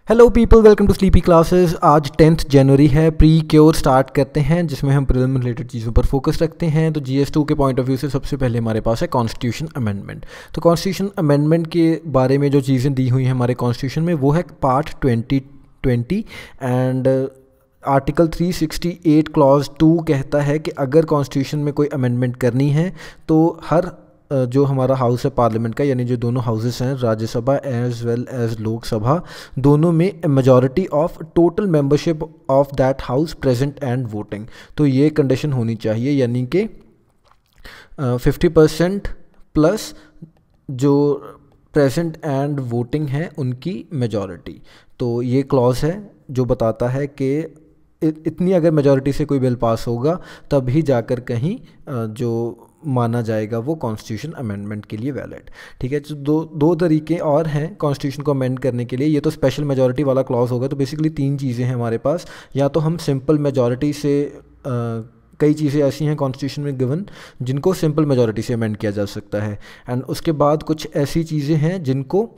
Hello people, welcome to sleepy classes. आज 10th जनवरी है। Pre cure start करते हैं जिसमें हम प्रीलिम रिलेटेड चीज़ों पर फोकस रखते हैं। तो जीएस2 के पॉइंट ऑफ व्यू से सबसे पहले हमारे पास है कॉन्स्टिट्यूशन अमेंडमेंट। तो कॉन्स्टिट्यूशन अमेंडमेंट के बारे में जो चीज़ें दी हुई हैं हमारे कॉन्स्टिट्यूशन में वो है पार्ट 2020 एंड आर्टिकल 368 क्लॉज 2 कहता है कि अगर कॉन्स्टिट्यूशन में कोई अमेंडमेंट करनी है तो हर जो हमारा हाउस है पार्लियामेंट का, यानी जो दोनों हाउसेस हैं Rajya Sabha as well as Lok Sabha, दोनों में majority of total membership of that house present and voting, तो ये कंडीशन होनी चाहिए, यानी कि 50% प्लस जो प्रेजेंट एंड वोटिंग है उनकी मेजॉरिटी। तो ये क्लॉज है जो बताता है कि इतनी अगर मेजॉरिटी से कोई बिल पास होगा तभी जाकर कहीं जो माना जाएगा वो कॉन्स्टिट्यूशन अमेंडमेंट के लिए वैलिड। ठीक है, तो दो तरीके और हैं कॉन्स्टिट्यूशन को अमेंड करने के लिए। ये तो स्पेशल मेजॉरिटी वाला क्लॉज होगा। तो बेसिकली तीन चीज़ें हैं हमारे पास। या तो हम सिंपल मेजॉरिटी से कई चीज़ें ऐसी हैं कॉन्स्टिट्यूशन में गिवन जिनको सिंपल मेजॉरिटी से अमेंड किया जा सकता है, एंड उसके बाद कुछ ऐसी चीज़ें हैं जिनको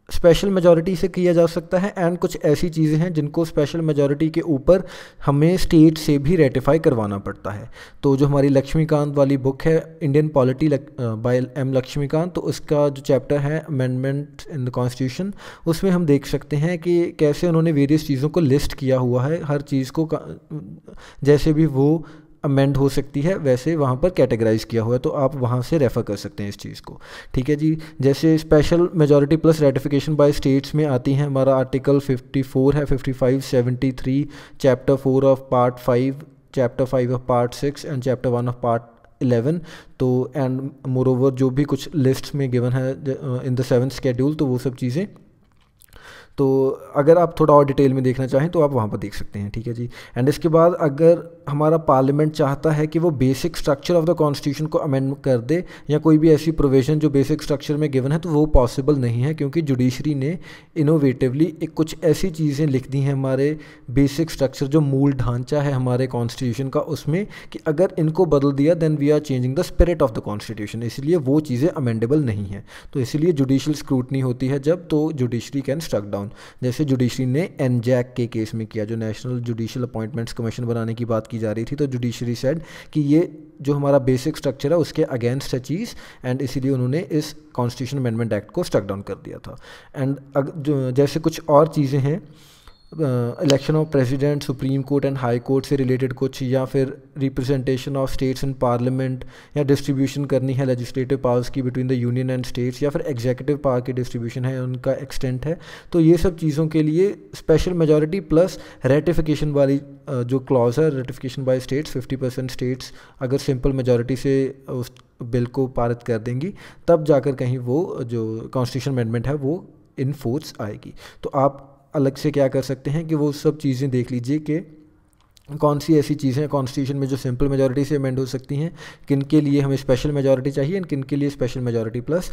स्पेशल मेजॉरिटी से किया जा सकता है, एंड कुछ ऐसी चीज़ें हैं जिनको स्पेशल मेजॉरिटी के ऊपर हमें स्टेट से भी रेटिफाई करवाना पड़ता है। तो जो हमारी लक्ष्मीकांत वाली बुक है Indian polity by M Laxmikanth, तो उसका जो चैप्टर है अमेंडमेंट इन द कॉन्स्टिट्यूशन, उसमें हम देख सकते हैं कि कैसे उन्होंने वेरियस चीज़ों को लिस्ट किया हुआ है। हर चीज़ को जैसे भी वो अमेंड हो सकती है वैसे वहाँ पर कैटेगराइज किया हुआ है, तो आप वहाँ से रेफ़र कर सकते हैं इस चीज़ को। ठीक है जी, जैसे special majority plus ratification by states में आती हैं, हमारा आर्टिकल 54 है, 55, 73, chapter 4 of part 5, chapter 5 of part 6 and chapter 1 of part 11। तो एंड मोर ओवर जो भी कुछ लिस्ट में गिवन है इन द 7th शेड्यूल, तो वो सब चीज़ें, तो अगर आप थोड़ा और डिटेल में देखना चाहें तो आप वहाँ पर देख सकते हैं। ठीक है जी, एंड इसके बाद अगर हमारा पार्लियामेंट चाहता है कि वो basic structure of the constitution को अमेंड कर दे या कोई भी ऐसी प्रोविज़न जो बेसिक स्ट्रक्चर में गिवन है, तो वो पॉसिबल नहीं है, क्योंकि जुडिशरी ने इनोवेटिवली एक कुछ ऐसी चीज़ें लिख दी हैं हमारे बेसिक स्ट्रक्चर, जो मूल ढांचा है हमारे कॉन्स्टिट्यूशन का, उसमें कि अगर इनको बदल दिया then we are changing the spirit of the constitution, इसलिए वो चीज़ें अमेंडेबल नहीं हैं। तो इसलिए जुडिशियल स्क्रूटनी होती है जब, तो जुडिशरी कैन स्ट्रक डाउन, जैसे जुडिशरी ने एनजैक के केस में किया, जो नेशनल जुडिशियल अपॉइंटमेंट्स कमीशन बनाने की बात की जा रही थी। तो जुडिशरी सेड कि ये जो हमारा बेसिक स्ट्रक्चर है उसके अगेंस्ट है चीज़, एंड इसीलिए उन्होंने इस कॉन्स्टिट्यूशन अमेंडमेंट एक्ट को स्ट्रक डाउन कर दिया था। एंड जैसे कुछ और चीज़ें हैं, election of president, supreme court and high court से रिलेटेड कुछ, या फिर representation of states in parliament, या डिस्ट्रीब्यूशन करनी है लेजिस्लेटिव पावर्स की between the union and states, या फिर एग्जीक्यूटिव पावर की डिस्ट्रीब्यूशन है, उनका एक्सटेंट है। तो ये सब चीज़ों के लिए स्पेशल मेजॉरिटी प्लस रेटिफिकेशन वाली जो क्लॉज है, रेटिफिकेशन बाय स्टेट्स, 50% स्टेट्स अगर सिंपल मेजॉरिटी से उस बिल को पारित कर देंगी, तब जाकर कहीं वो जो कॉन्स्टिट्यूशन अमेंडमेंट है वो इन फोर्स आएगी। तो आप अलग से क्या कर सकते हैं कि वो सब चीज़ें देख लीजिए कि कौन सी ऐसी चीज़ें हैं कॉन्स्टिट्यूशन में जो सिंपल मेजॉरिटी से अमेंड हो सकती हैं, किन के लिए हमें स्पेशल मेजॉरिटी चाहिए, किन के लिए special majority plus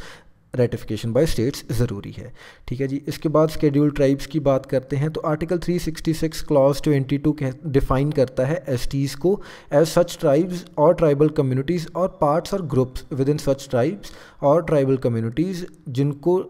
ratification by states ज़रूरी है। ठीक है जी, इसके बाद शेड्यूल ट्राइब्स की बात करते हैं। तो आर्टिकल 366 क्लॉज 22 डिफाइन करता है एसटीज़ को एज सच ट्राइब्स और ट्राइबल कम्युनिटीज़ और पार्ट्स और groups within such tribes और ट्राइबल कम्युनिटीज़ जिनको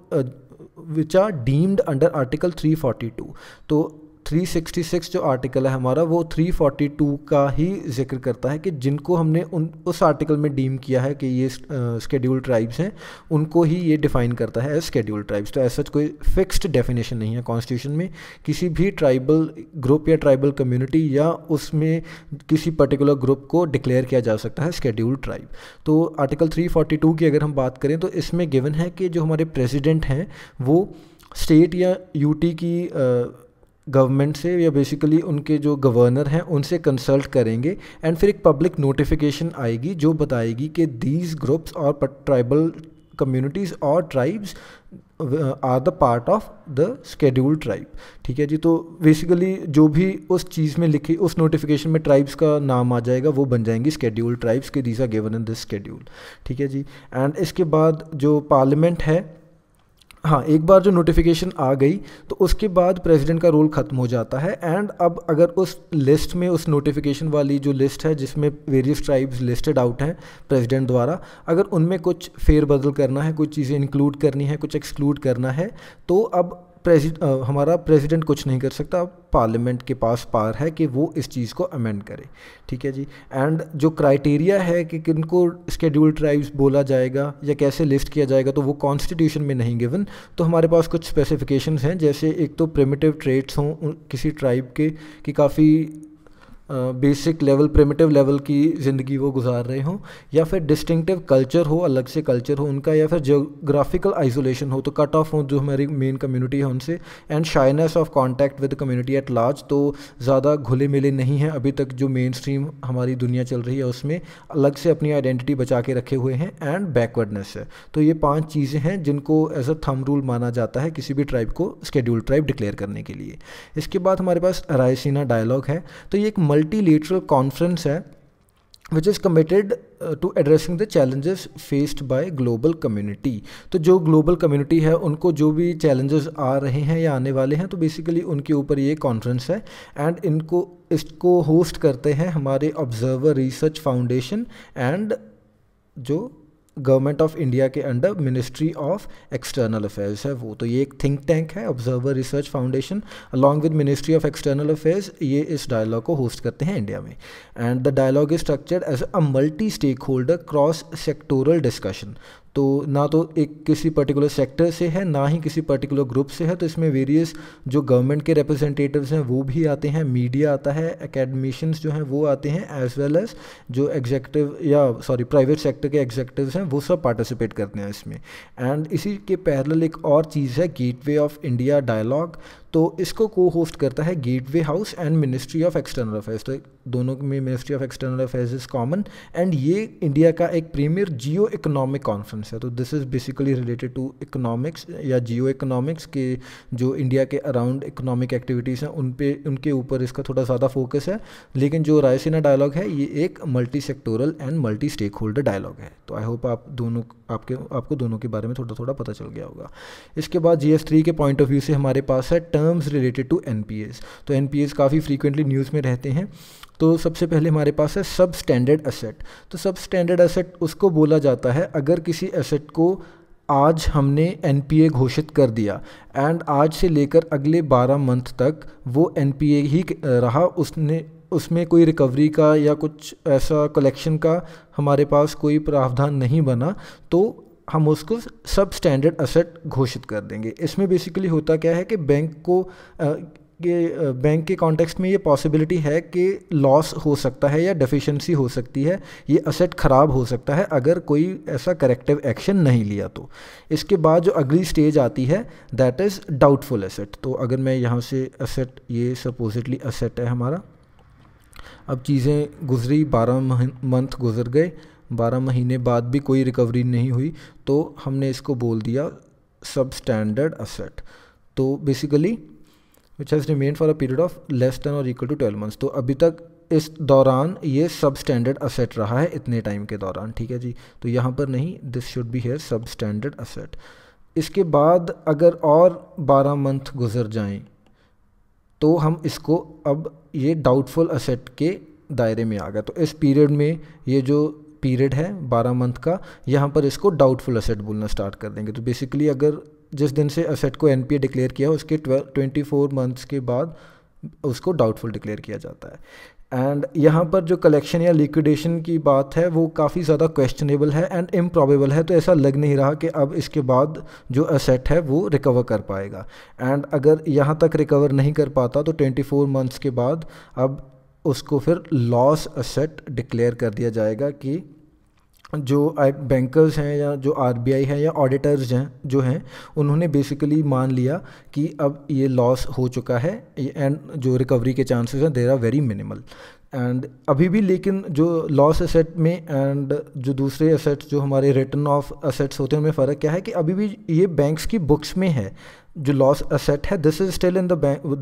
which are deemed under article 342। तो 366 जो आर्टिकल है हमारा वो 342 का ही जिक्र करता है कि जिनको हमने उस आर्टिकल में डीम किया है कि ये स्केड्यूल ट्राइब्स हैं, उनको ही ये डिफ़ाइन करता है एज स्केड्यूल ट्राइब्स। तो ऐसा कोई फिक्स्ड डेफिनेशन नहीं है कॉन्स्टिट्यूशन में, किसी भी ट्राइबल ग्रुप या ट्राइबल कम्युनिटी या उसमें किसी पर्टिकुलर ग्रुप को डिक्लेयर किया जा सकता है स्केड्यूल ट्राइब। तो आर्टिकल 342 की अगर हम बात करें तो इसमें गिवन है कि जो हमारे प्रेसिडेंट हैं वो स्टेट या यूटी की गवर्नमेंट से या बेसिकली उनके जो गवर्नर हैं उनसे कंसल्ट करेंगे, एंड फिर एक पब्लिक नोटिफिकेशन आएगी जो बताएगी कि दीज ग्रुप्स और ट्राइबल कम्युनिटीज़ और tribes are the part of the scheduled tribe. ठीक है जी, तो बेसिकली जो भी उस चीज़ में लिखी उस नोटिफिकेशन में ट्राइब्स का नाम आ जाएगा वो बन जाएंगी स्केड्यूल्ड ट्राइब्स के, these are given in this schedule. ठीक है जी, एंड इसके बाद जो पार्लियामेंट है, हाँ, एक बार जो नोटिफिकेशन आ गई तो उसके बाद प्रेसिडेंट का रोल ख़त्म हो जाता है, एंड अब अगर उस लिस्ट में, उस नोटिफिकेशन वाली जो लिस्ट है जिसमें वेरियस ट्राइब्स लिस्टेड आउट हैं प्रेसिडेंट द्वारा, अगर उनमें कुछ फेरबदल करना है, कुछ चीज़ें इंक्लूड करनी है, कुछ एक्सक्लूड करना है, तो अब हमारा प्रेसिडेंट कुछ नहीं कर सकता, पार्लियामेंट के पास पावर है कि वो इस चीज़ को अमेंड करे, ठीक है जी। एंड जो क्राइटेरिया है कि किनको स्केड्यूल्ड ट्राइब्स बोला जाएगा या कैसे लिस्ट किया जाएगा, तो वो कॉन्स्टिट्यूशन में नहीं गिवन। तो हमारे पास कुछ स्पेसिफिकेशंस हैं, जैसे एक तो प्रिमिटिव ट्रेट्स हों किसी ट्राइब के, कि काफ़ी बेसिक लेवल, प्रिमिटिव लेवल की ज़िंदगी वो गुजार रहे हों, या फिर डिस्टिंक्टिव कल्चर हो, अलग से कल्चर हो उनका, या फिर जियोग्राफिकल आइसोलेशन हो, तो कट ऑफ हो जो हमारी मेन कम्युनिटी है उनसे, and shyness of contact with community at large, तो ज़्यादा घुले मिले नहीं हैं अभी तक जो मेन स्ट्रीम हमारी दुनिया चल रही है उसमें, अलग से अपनी आइडेंटिटी बचा के रखे हुए हैं, एंड बैकवर्डनेस है। तो ये 5 चीज़ें हैं जिनको एज अ थंब रूल माना जाता है किसी भी ट्राइब को शेड्यूल्ड ट्राइब डिक्लेयर करने के लिए। इसके बाद हमारे पास रायसीना डायलॉग है। तो ये एक मल्टीलेटरल कॉन्फ्रेंस है which is committed to addressing the challenges faced by global community. तो जो ग्लोबल कम्युनिटी है उनको जो भी चैलेंजेस आ रहे हैं या आने वाले हैं, तो बेसिकली उनके ऊपर ये कॉन्फ्रेंस है। एंड इसको होस्ट करते हैं हमारे ऑब्जर्वर रिसर्च फाउंडेशन एंड जो गवर्नमेंट ऑफ इंडिया के under ministry of external affairs है वो। तो ये एक थिंक टैंक है, observer research foundation along with ministry of external affairs, ये इस डायलॉग को होस्ट करते हैं इंडिया में। And the dialogue is structured as a multi stakeholder cross sectoral discussion. तो ना तो एक किसी पर्टिकुलर सेक्टर से है, ना ही किसी पर्टिकुलर ग्रुप से है, तो इसमें वेरियस जो गवर्नमेंट के रिप्रेजेंटेटिव्स हैं वो भी आते हैं, मीडिया आता है, एकेडमिशियंस जो हैं वो आते हैं, एज वेल एज जो प्राइवेट सेक्टर के एग्जेक्टिव्स हैं वो सब पार्टिसिपेट करते हैं इसमें। एंड इसी के पैरेलल एक और चीज़ है गेटवे ऑफ इंडिया डायलॉग। तो इसको को होस्ट करता है gateway house and ministry of external affairs. तो दोनों में ministry of external affairs is common, and ये इंडिया का एक प्रीमियर जियो इकोनॉमिक कॉन्फ्रेंस है। तो this is basically related to economics या जियो इकोनॉमिक्स के जो इंडिया के अराउंड इकोनॉमिक एक्टिविटीज़ हैं उनके ऊपर इसका थोड़ा ज़्यादा फोकस है। लेकिन जो रायसीना डायलॉग है ये एक multi sectoral and multi stakeholder dialogue है। तो आई होप आपको दोनों के बारे में थोड़ा थोड़ा पता चल गया होगा। इसके बाद GS3 के पॉइंट ऑफ व्यू से हमारे पास है टर्म्स रिलेटेड टू NPAs। तो NPAs काफ़ी फ्रीक्वेंटली न्यूज़ में रहते हैं। तो सबसे पहले हमारे पास है सब स्टैंडर्ड एसेट। तो सब स्टैंडर्ड एसेट उसको बोला जाता है अगर किसी एसेट को आज हमने NPA घोषित कर दिया एंड आज से लेकर अगले 12 मंथ तक वो NPA ही रहा, उसमें कोई रिकवरी का या कुछ ऐसा कलेक्शन का हमारे पास कोई प्रावधान नहीं बना, तो हम उसको सब स्टैंडर्ड एसेट घोषित कर देंगे। इसमें बेसिकली होता क्या है कि बैंक के कॉन्टेक्स्ट में ये पॉसिबिलिटी है कि लॉस हो सकता है या डेफिशिएंसी हो सकती है, ये एसेट ख़राब हो सकता है अगर कोई ऐसा करेक्टिव एक्शन नहीं लिया तो। इसके बाद जो अगली स्टेज आती है दैट इज़ डाउटफुल एसेट। तो अगर मैं यहाँ से एसेट, ये सपोजिटली एसेट है हमारा, अब चीज़ें गुजरी, 12 मंथ गुजर गए, 12 महीने बाद भी कोई रिकवरी नहीं हुई, तो हमने इसको बोल दिया सब स्टैंडर्ड एसेट। तो basically which has remain for a period of less than और इक्वल टू 12 मंथ्स। तो अभी तक इस दौरान ये सब स्टैंडर्ड एसेट रहा है इतने टाइम के दौरान, ठीक है जी। तो यहाँ पर नहीं, दिस शुड बी हेयर सब स्टैंडर्ड एसेट। इसके बाद अगर और 12 मंथ गुजर जाएं तो हम इसको, अब ये डाउटफुल एसेट के दायरे में आ गया। तो इस पीरियड में, ये जो पीरियड है 12 मंथ का, यहाँ पर इसको डाउटफुल एसेट बोलना स्टार्ट कर देंगे। तो बेसिकली अगर जिस दिन से एसेट को NPA डिक्लेयर किया उसके 24 मंथ्स के बाद उसको डाउटफुल डिक्लेयर किया जाता है। एंड यहाँ पर जो कलेक्शन या लिक्विडेशन की बात है वो काफ़ी ज़्यादा क्वेश्चनेबल है एंड इम्प्रॉबेबल है। तो ऐसा लग नहीं रहा कि अब इसके बाद जो एसेट है वो रिकवर कर पाएगा। एंड अगर यहाँ तक रिकवर नहीं कर पाता तो 24 मंथ्स के बाद अब उसको फिर लॉस एसेट डिक्लेयर कर दिया जाएगा कि जो बैंकर्स हैं या जो RBI है या ऑडिटर्स हैं जो हैं, उन्होंने बेसिकली मान लिया कि अब ये लॉस हो चुका है एंड जो रिकवरी के चांसेस हैं there are very minimal. And अभी भी लेकिन जो लॉस एसेट में एंड जो दूसरे एसेट्स जो हमारे रिटर्न ऑफ एसेट्स होते हैं उनमें फ़र्क क्या है कि अभी भी ये बैंक्स की बुक्स में है। जो लॉस एसेट है this is still in the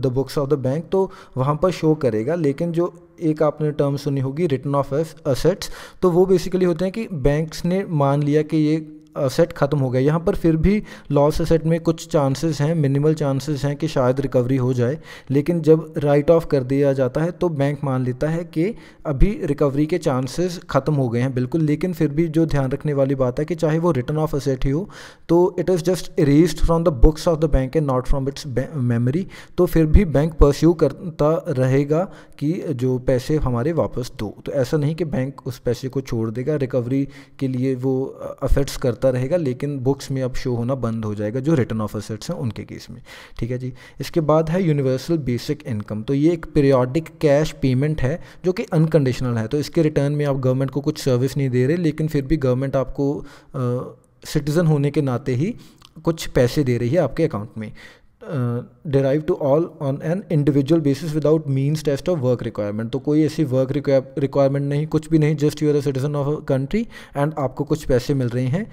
books of the bank, तो वहाँ पर शो करेगा। लेकिन जो एक आपने टर्म सुनी होगी रिटर्न ऑफ एसेट्स, तो वो बेसिकली होते हैं कि बैंक्स ने मान लिया कि ये असेट ख़त्म हो गया, यहाँ पर फिर भी लॉस असेट में कुछ चांसेस हैं, मिनिमल चांसेस हैं कि शायद रिकवरी हो जाए, लेकिन जब राइट ऑफ कर दिया जाता है तो बैंक मान लेता है कि अभी रिकवरी के चांसेस ख़त्म हो गए हैं बिल्कुल। लेकिन फिर भी जो ध्यान रखने वाली बात है कि चाहे वो रिटर्न ऑफ असेट ही हो तो it is just erased from the books of the bank and not from its memory. तो फिर भी बैंक परस्यू करता रहेगा कि जो पैसे हमारे वापस दो। तो ऐसा नहीं कि बैंक उस पैसे को छोड़ देगा, रिकवरी के लिए वो अफेक्ट्स करता रहेगा, लेकिन बुक्स में अब शो होना बंद हो जाएगा जो रिटर्न ऑफ असेट्स हैं उनके केस में। ठीक है जी। इसके बाद है यूनिवर्सल बेसिक इनकम। तो ये एक पीरियोडिक कैश पेमेंट है जो कि अनकंडीशनल है। तो इसके रिटर्न में आप गवर्नमेंट को कुछ सर्विस नहीं दे रहे, लेकिन फिर भी गवर्नमेंट आपको सिटीज़न होने के नाते ही कुछ पैसे दे रही है आपके अकाउंट में। Derive to all on an individual basis without means test of work requirement. तो कोई ऐसी वर्क रिक्वायरमेंट नहीं, कुछ भी नहीं, just you are a citizen of a country and आपको कुछ पैसे मिल रहे हैं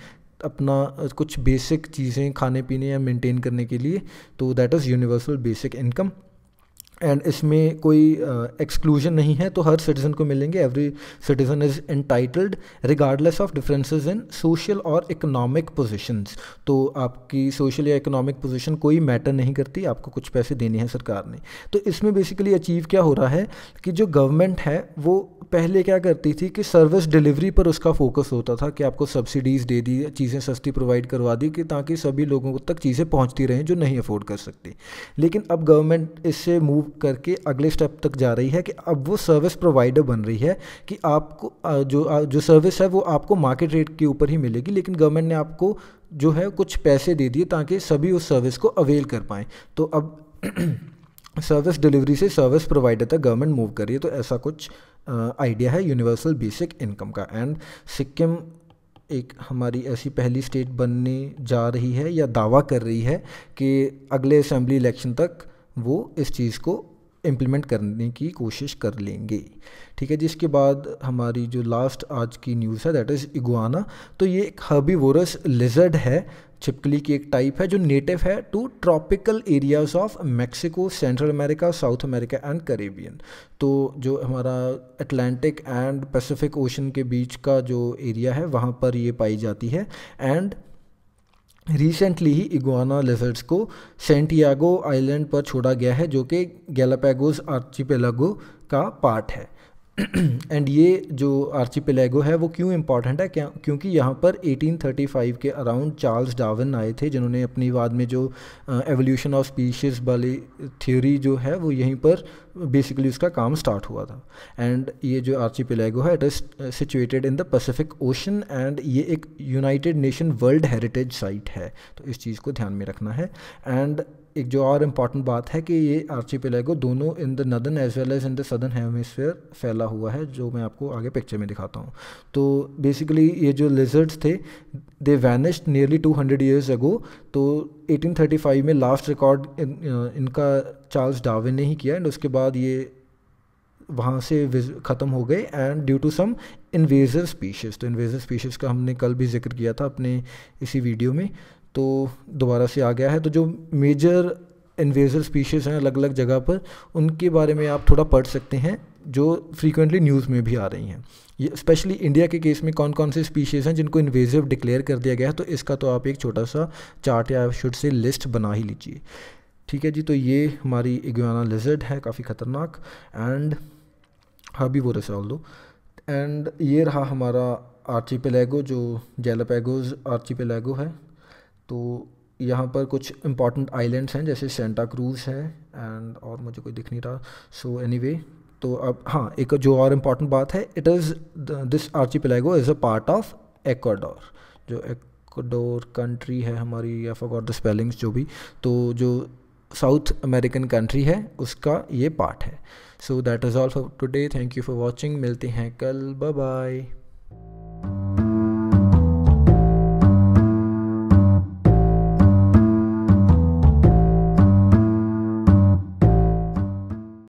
अपना कुछ बेसिक चीज़ें खाने पीने या मेंटेन करने के लिए। तो that is universal basic income. And इसमें कोई एक्सक्लूजन नहीं है, तो हर सिटीज़न को मिलेंगे। Every citizen is entitled regardless of differences in social और इकोनॉमिक पोजीशंस। तो आपकी सोशल या इकोनॉमिक पोजीशन कोई मैटर नहीं करती, आपको कुछ पैसे देने हैं सरकार ने। तो इसमें बेसिकली अचीव क्या हो रहा है कि जो गवर्नमेंट है वो पहले क्या करती थी कि सर्विस डिलीवरी पर उसका फोकस होता था कि आपको सब्सिडीज़ दे दी, चीज़ें सस्ती प्रोवाइड करवा दी कि ताकि सभी लोगों तक चीज़ें पहुंचती रहें जो नहीं अफोर्ड कर सकते। लेकिन अब गवर्नमेंट इससे मूव करके अगले स्टेप तक जा रही है कि अब वो सर्विस प्रोवाइडर बन रही है कि आपको जो सर्विस है वो आपको मार्केट रेट के ऊपर ही मिलेगी, लेकिन गवर्नमेंट ने आपको जो है कुछ पैसे दे दिए ताकि सभी उस सर्विस को अवेल कर पाएँ। तो अब सर्विस डिलीवरी से सर्विस प्रोवाइडर तक गवर्नमेंट मूव कर रही है। तो ऐसा कुछ आइडिया है यूनिवर्सल बेसिक इनकम का। एंड सिक्किम एक हमारी ऐसी पहली स्टेट बनने जा रही है या दावा कर रही है कि अगले असेंबली इलेक्शन तक वो इस चीज़ को इम्प्लीमेंट करने की कोशिश कर लेंगे। ठीक है जी। इसके बाद हमारी जो लास्ट आज की न्यूज़ है दैट इज़ इगुआना। तो ये एक हर्बीवोरस लिजर्ड है, छिपकली की एक टाइप है जो नेटिव है to tropical areas of Mexico, central America, south America and Caribbean. तो जो हमारा अटलांटिक एंड पैसिफिक ओशन के बीच का जो एरिया है वहाँ पर ये पाई जाती है। And recently he iguana lizards को सेंटियागो आइलैंड पर छोड़ा गया है जो कि गैलापागोस आर्चिपेलागो का पार्ट है। एंड ये जो आर्चिपेलागो है वो क्यों इम्पॉर्टेंट है, क्योंकि यहाँ पर 1835 के अराउंड चार्ल्स डार्विन आए थे जिन्होंने अपनी बाद में जो एवोल्यूशन ऑफ स्पीशीज़ वाली थ्योरी जो है वो यहीं पर बेसिकली उसका काम स्टार्ट हुआ था। एंड ये जो आर्चिपेलागो है it is situated in the Pacific ocean and ये एक United nation world heritage site है। तो इस चीज़ को ध्यान में रखना है। एंड एक जो और इम्पॉर्टेंट बात है कि ये आर्चिपेलागो दोनों in the northern as well as in the southern hemisphere फैला हुआ है, जो मैं आपको आगे पिक्चर में दिखाता हूँ। तो बेसिकली ये जो लिजर्ड्स थे दे वैनिश्ड नियरली 200 ईयर्स अगो। तो 1835 में लास्ट रिकॉर्ड इनका चार्ल्स डार्विन ने ही किया एंड उसके बाद ये वहाँ से ख़त्म हो गए and due to some invasive species. तो इन्वेजिव स्पीशीज़ का हमने कल भी जिक्र किया था अपने इसी वीडियो में, तो दोबारा से आ गया है। तो जो मेजर इन्वेजिव स्पीशीज़ हैं अलग अलग जगह पर, उनके बारे में आप थोड़ा पढ़ सकते हैं जो फ्रीक्वेंटली न्यूज़ में भी आ रही हैं। ये स्पेशली इंडिया के केस में कौन कौन से स्पीशीज़ हैं जिनको इन्वेजिव डिक्लेयर कर दिया गया है, तो इसका तो आप एक छोटा सा चार्ट या शुड से लिस्ट बना ही लीजिए। ठीक है जी। तो ये हमारी इगुआना लिजर्ड है, काफ़ी ख़तरनाक एंड हर्बीवोरस ऑल्दो। एंड ये रहा हमारा आर्चिपेलागो जो गैलापागोस आर्चिपेलागो है। तो यहाँ पर कुछ इंपॉर्टेंट आइलैंड्स हैं जैसे सेंटा क्रूज है एंड और मुझे कोई दिख नहीं रहा। सो एनीवे तो अब हाँ, एक जो और इम्पॉर्टेंट बात है, it is this archipelago is a part of Ecuador. जो एक्वाडोर कंट्री है हमारी, आई फॉरगॉट द स्पेलिंग्स जो भी, तो जो साउथ अमेरिकन कंट्री है उसका ये पार्ट है। So that is all for today. Thank you for watching. मिलते हैं कल। Bye bye.